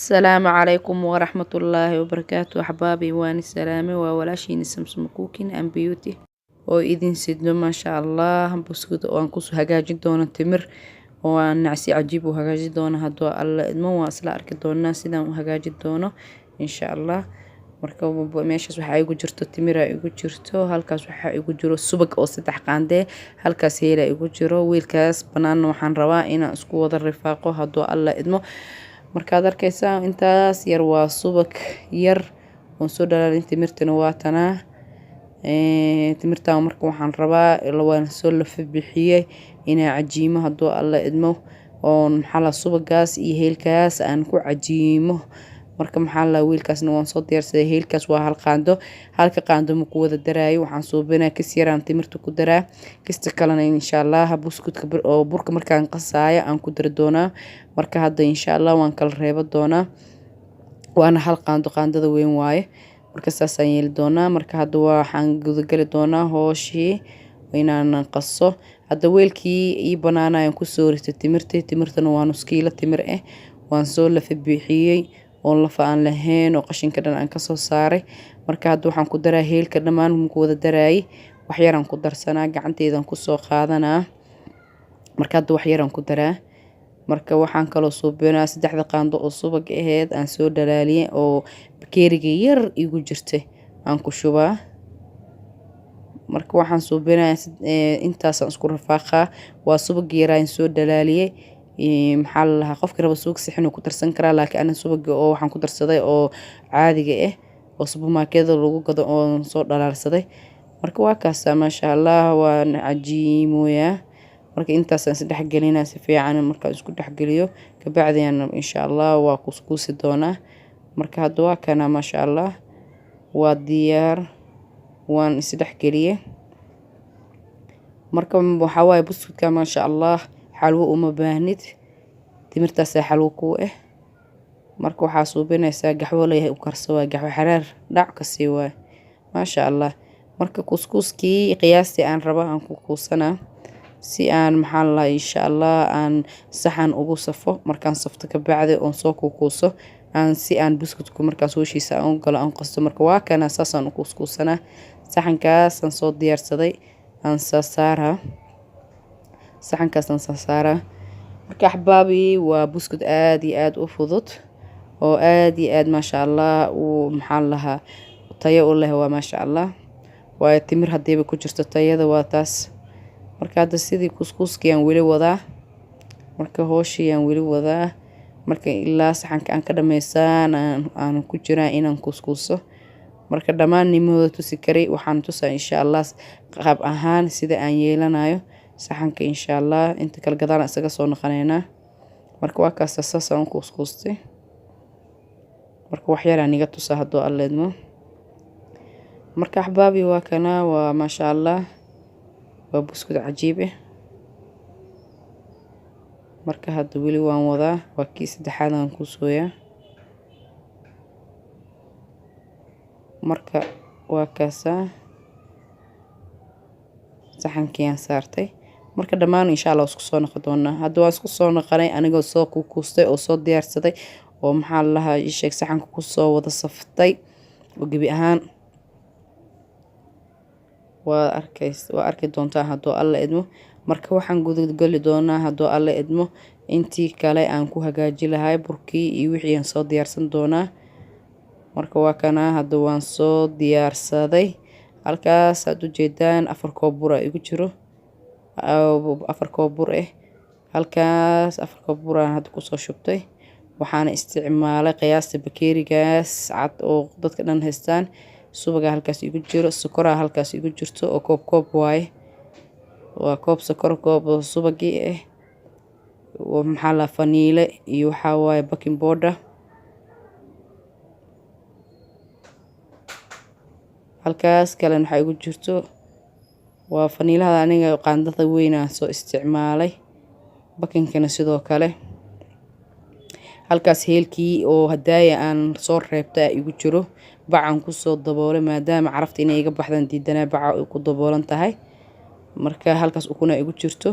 السلام عليكم ورحمة الله وبركاته أحبابي وأنا السلامة وولاشيني سمسم كوكين أم بيوتي oo idin sidno maasha allah buskud oo aan ku hagaajin doono timir oo aan nacsi cajiib u hagaajin doono hadduu alla idmo waa isla arki doonaa sidaan u hagaajin doono insha allah marka meeshaas waxaa igu jirto timira igu jirto halkaas waxaa igu jiro subag oo 3 qaande halkaas heela igu jiro wiilkaas banaan waxaan rabaa inaan isku wada rifaaqo hadduu alla idmo markaad arkaysaa intaas yar waa subag yar oo soo dhalaalin timirtana waa tanaa timirtaan marka waxaan rabaa waan soo lafa bixiyay inay cajiimo hadduu alla idmo oo maxaa subagaas iyo heelkaas aan ku cajiimo marka maxaa wiilkaasna waan soo diyaarsaday heelkaas waa halka qaando ma ku wada daraayo waxaan suubinaa kis yaraan timirta ku daraa kista kalena insha allah buskudka oo burka markaan qasaayo aan ku dari doonaa marka hadda insha allah waan kala reebo doonaa waana hal qaandada weyn waaye marka saas aan yeeli doonaa marka hadda waxaan gudagali doonaa hooshii inaan qaso hadda weelkii ii banaanayaan ku soo ritay timirtana waa nus kiilo timir waan soo lafa bixiyay oo lafa aan lahayn oo qashinka dhan aan ka soo saaray marka hadda waxaan ku daraa heelka dhamaan ku wada daraayay wax yar aan ku darsanaa gacanteedan ku soo qaadanaa marka hadda wax yar aan ku daraa marka waxaan kaloo suubinaa 3 qaando oo subag aheed aan soo dhalaaliyay oo bakeeriga yar igu jirtay aan ku shubaa marka waxaan suubinaa intaas aan isku rafaaqaa waa subag yaraan soo dhalaaliyay maxaa la qofka raba suuq sixin ku darsan karaa laakiin ana subag oo waxaan ku darsaday oo caadiga oo supermarket-da lagu gado oo soo dhalaalsaday marka waa kaas maasha allah waan cajiimoyaa marka intaas aan saddex gelinaa si fiican marka isku dhaxgeliyo ka bacdina insha allah waa kuskuusi doonaa marka hadda waa kana maasha allah waa diyaar waan isdhex geliyay marka waxa waaye buskudka maasha allah xalwo uma baahnid timirtaas xalwo ku marka waxaa suubinaysaa gaxwo leeyahay u karso waa gaxwo xaraar dhac ka sii waay maasha allah marka kuskuuskii qiyaastii aan rabo aan ku kuusanaa si aan maxaa la insha allah aan saxan ugu safo markaan safto ka bacdi oo soo kuuso aan si aan buskudku markaas hooshiisa aan galo aan qasto marka waa kana saasaan u kuskuusana saxankaas aan soo diyaarsaday aan saara marka ahbaabi waa buskud aad iyo aad u fudud oo aad iyo aad maasha allah uu maxaa laha tayo u leh waa maasha allah waa timir hadeeba ku jirto tayada waa taas marka hadda sidii kuskuuskii aan weli wadaa marka hooshii aan weli wadaa marka ilaa saxanka aan ka dhameysaan aan ku jiraa inaan kuskuuso marka dhamaan nimooda tusi karay waxaan tusaa insha allah qaab ahaan sida aan yeelanayo saxanka insha allah inta kala gadaan isaga soo noqonaynaa marka waa kaas saasaan kuskuustay marka wax yar aan iga tusaa hadduu alla idmo marka ahbaabi waa kana waa maasha allah waa buskud cajiib marka hadda weli waan wadaa waa kii saddexaad aan ku sooyaa marka waa kaasa saxankii aan saartay marka dhamaan insha allah isku soo noqon doonaa hadda waan isku soo noqonay anigoo soo kuustay oo soo diyaarsaday oo maxaa lahaa ii sheeg saxanka ku soo wada saftay oo gabi ahaan waa arki doontaa hadduu alla idmo marka waxaan gudagali doonaa hadduu alla idmo intii kale aan ku hagaaji lahay burkii iyo wixii aan soo diyaarsan doonaa marka waa kana hadda waan soo diyaarsaday halkaas aad u jeedaan 4 koob bur igu jiro 4 koob bur halkaas 4 koob bur aan hadda ku soo shubtay waxaan isticmaalay qiyaasta bakeerigaas cad oo dadka dhan haystaan subaga halkaas igu jiro sokor halkaas igu jirto oo koob waaye waa koob sokor koob subagi oo maxaa la faniile iyo waxa waaye baking powder halkaas kale waxa igu jirto waa faniilada aniga qaandada weyn aan soo isticmaalay bakinkana sidoo kale halkaas heelkii oo hadaaya aan soo reebtay igu jiro bacaan ku soo daboolay maadaama carafta inay iga baxdan diidanaa baca ku daboolan tahay marka halkaas ukuna igu jirto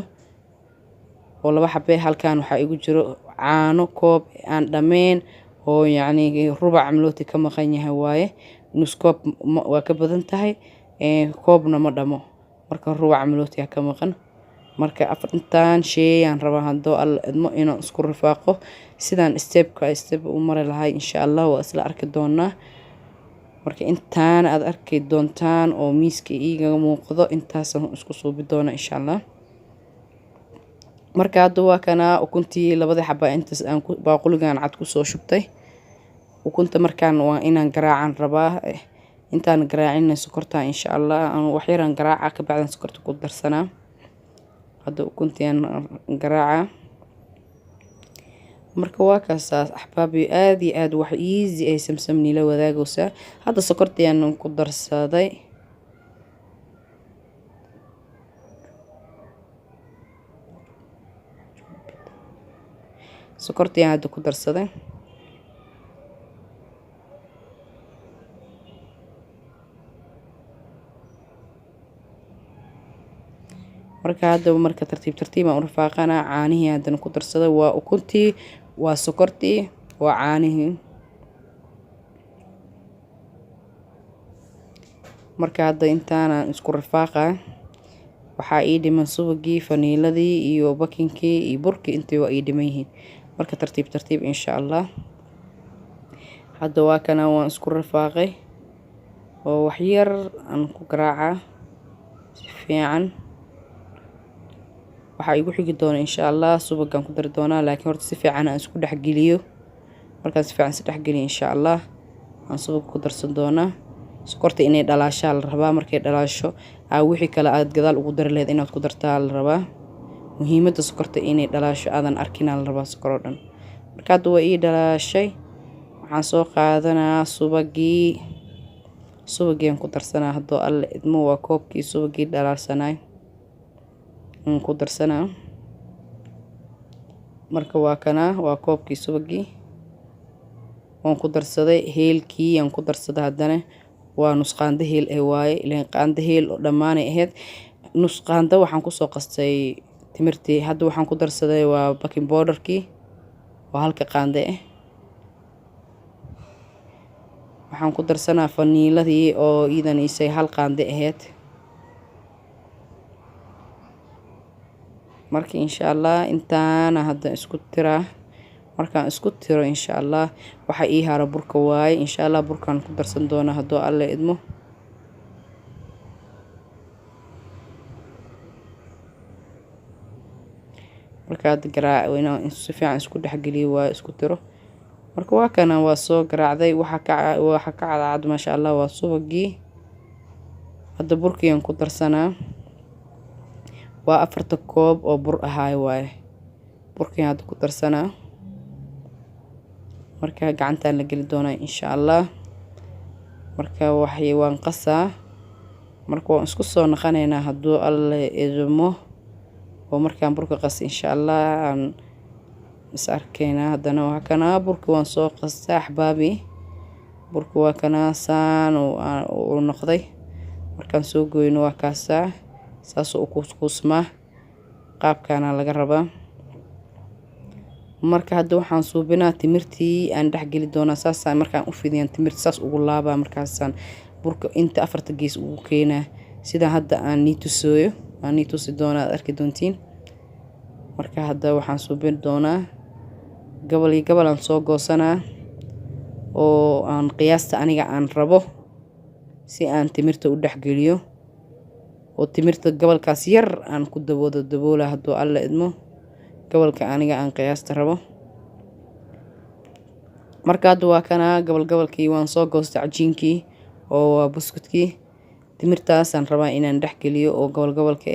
oo 2 xabbe halkaan waxa igu jiro caano koob aan dhameen oo yacni rubac camlooti ka maqan yahay waaye. nus koob waa ka badan tahay koobna ma dhamo, marka rubac camlooti ka maqan. marka intaan shay aan rabaa haddoo alla idmo inaan isku rifaaqo sidaan step u mari lahay insha Allah waa isla arki doonaa. marka intaan aad arki doontaan oo miiska iiga muuqdo intaasaan isku suubi doona insha Allah. marka hadda waa kana ukuntii labada xabba intaas aan baaquligan cad ku soo shubtay. ukunta markaan waa inaan garaacan rabaa intaan garaacin sokorta insha Allah aan wax yaraan garaaca ka bacdan sokorta ku darsanaa. hadda ukuntii aan garaaca marka waa kaas axbaabi aad iyo aad wax easy ay samsamni la wadaagaysa. hadda sokortii aan ku darsaday hadda ku darsaday marka hadda marka tartiib aan u rafaaqana caanihii hadda ku darsaday waa ukuntii waa sokortii waa caanihii. marka hadda intaan isku rafaaqa waxaa ii dhiman subagii faniiladii iyo bakinkii iyo burkii intii waa ii dhiman yihiin. marka tartiib insha Allah. hadda waa kana waan isku rafaaqay oo wax yar aan ku garaaca si fiican. waxaa igu xigi doona insha Allah subagaan ku dari doonaa laakiin horta si fiican aan isku dhaxgeliyo. markaan si fiican dhaxgeliyo insha Allah aan subag ku darsan doonaa. sokorta inay dhalaashaa la rabaa, markay dhalaasho wixii kale aad gadaal ugu dari lahayd inaad ku dartaa la rabaa. muhiimadda sokorta inay dhalaasho aadan arkin la rabaa sokor oo dhan. marka hadda waa ii dhalaashay waxaan soo qaadanaa subagii aan ku darsanaa haddoo alla idmo waa koobkii subagii dhalaalsanay aan ku darsanaa. marka waa kana waa koobkii subagii waan ku darsaday. heelkii aan ku darsaday haddana waa nus qaando heel waaye ileen qaando heel oo dhammaanay ahayd. nus qaando waxaan ku soo qastay timirtii. hadda waxaan ku darsaday waa baking powderkii waa halka qaando waxaan ku darsanaa faniiladii oo iidan isay hal qaando ahayd. marka insha Allah intaana hadda isku tiraa. markaan isku tiro insha Allah waxa ii haro burka waaye insha Allah burkaan ku darsan doona haddoo alla idmo. marka hadda garaac inaan si fiican isku dhaxgeliyo waa isku tiro. marka waa kana waa soo garaacday waxa ka cadcad masha Allah waa subagii. hadda burkii aan ku darsanaa waa 4 koob oo bur ahaay waaye. burkii hadda ku darsanaa marka gacantaan la geli doonaa insha Allah. marka waan qasaa. marka waan isku soo naqanaynaa hadduu alla idmo oo markaan burka qas insha Allah aan is arkaynaa. haddana waa kana burka waan soo qastay axbaabi. burka waa kana saan uu noqday. markaan soo gooyno waa kaasaa saas uu kuusmaa qaabkaana laga rabaa. marka hadda waxaan suubinaa timirtii aan dhaxgeli doonaa. saasaan markaan u fidiyaan timirta saas ugu laabaa. markaasaan burka inta 4 gees ugu keenaa sida hadda aan niitusooyo aan niitusi doonaa aad arki doontiin. marka hadda waxaan suubin doonaa gabal aan soo goosanaa oo aan qiyaasta aniga aan rabo si aan timirta u dhaxgeliyo oo timirta gabalkaas yar aan ku daboola hadduu alla idmo gabalka aniga aan qiyaasta rabo. marka hadda waa kana gabalkii waan soo goostay cajiinkii oo waa buskudkii. timirtaasaan rabaa inaan dhaxgeliyo oo gabalka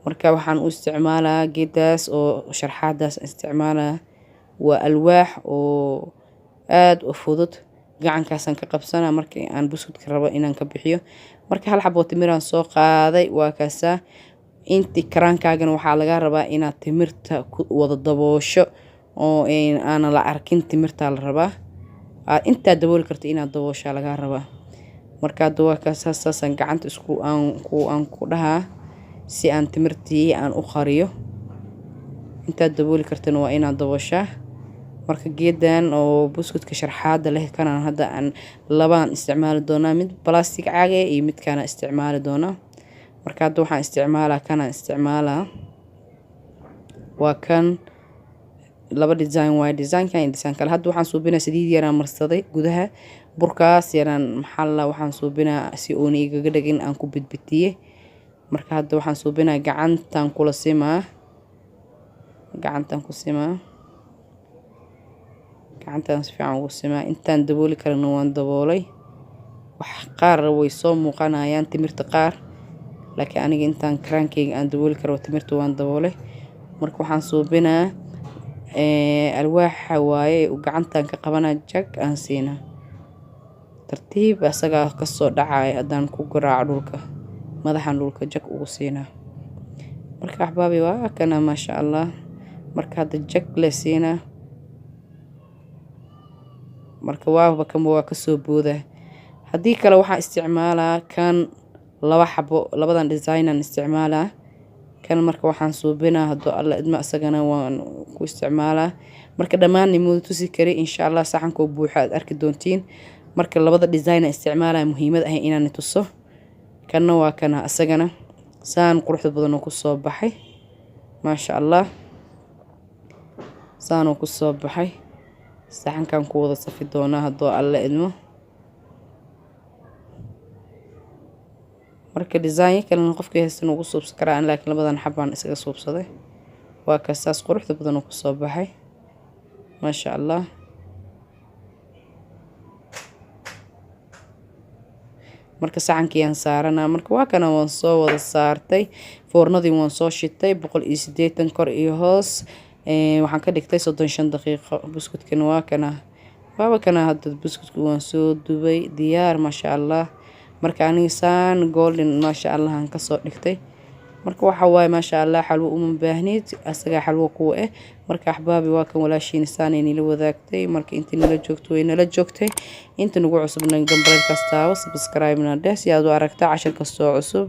marka waxaan u isticmaalaa geedaas oo sharxaadaas isticmaalaa. waa alwaax oo aad u fudud. gacankaasaan ka qabsanaa markii aan buskudka rabo inaan ka bixiyo. marka hal xabo timiraan soo qaaday waa kaasaa. intii karaankaagana waxaa laga rabaa inaad timirta ku wada daboosho oo aan la arkin timirta la rabaa. inta dabool karto inaad dabooshaa laga rabaa. marka hadda waa kaasaan gacanta isku aan ku dhahaa si aan timirtii aan u qariyo. inta dabool kartana waa inaad dabooshaa. marka geedan oo buskudka sharxaada leh kanaan hadda aan labaan isticmaali doonaa mid plastic caag ah iyo mid kana isticmaali doonaa marka hadda waxaan isticmaalaa kana isticmaalaa waa kan laba design way design kan design kale hadda waxaan suubinaa saliid yaraan marsaday gudaha burkaas yaraan maxalla waxaan suubinaa si uu igaga dhagin aan ku bidbitiyay marka hadda waxaan suubinaa gacantan kula simaa gacantan ku simaa gacantan si fiican ugu simaa intaan dabooli karana waan daboolay wax qaar way soo muuqanayaan timirta qaar laakiin aniga intaan kraankeyga aan dabooli karo timirta waan daboolay marka waxaan suubinaa alwaaxa waaye gacantan ka qabanaa jag aan siinaa tartiib asaga ka soo dhacay hadaan ku garaaco dhulka madaxan dhulka jag ugu siinaa marka axbaabi waa kana ma sha Allah marka hadda jag la siinaa marka waa ka soo booda hadii kale waxaan isticmaalaa kan laba xabo labadan design aan isticmaalaa kan marka waxaan suubinaa hadoo alla idma asagana waan ku isticmaalaa marka dhamaan nimadu tusi kari insha Allah saxanka buuxa aad arki doontiin marka labada design aan isticmaalaa muhiimad ah inaan tuso kana waa kana asagana saan quruxda badan oo ku soo baxay ma sha Allah saan oo ku soo baxay saxankan ku wada safi doonaa hadoo alla idmo marka design kale qofka haysan ugu subscribe karaan laakiin labadan xabaan isaga subsaday waa ka saas quruxda badan oo ku soo baxay ma sha Allah marka saxankii aan saarana marka waa kana waan soo wada saartay foornadii waan soo shitay 180 kor iyo hoos waxaan ka dhigtay 35 daqiiqo buskudkan waa kana hadda buskudku waan soo dubay diyaar ma sha Allah marka aniga saan golden ma sha Allah aan ka soo dhigtay marka waxa waay ma sha Allah xalwo uma baahnid asaga xalwo ku marka axbaabi waa kan walaashiin saan inay wadaagtay marka intii nala joogto way nala joogtay inta nagu cusubna gambar kasta subscribe na dheh si aad u aragtaa cashar kasta cusub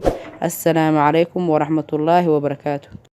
assalaamu calaykum wa rahmatullaahi wa barakaatuh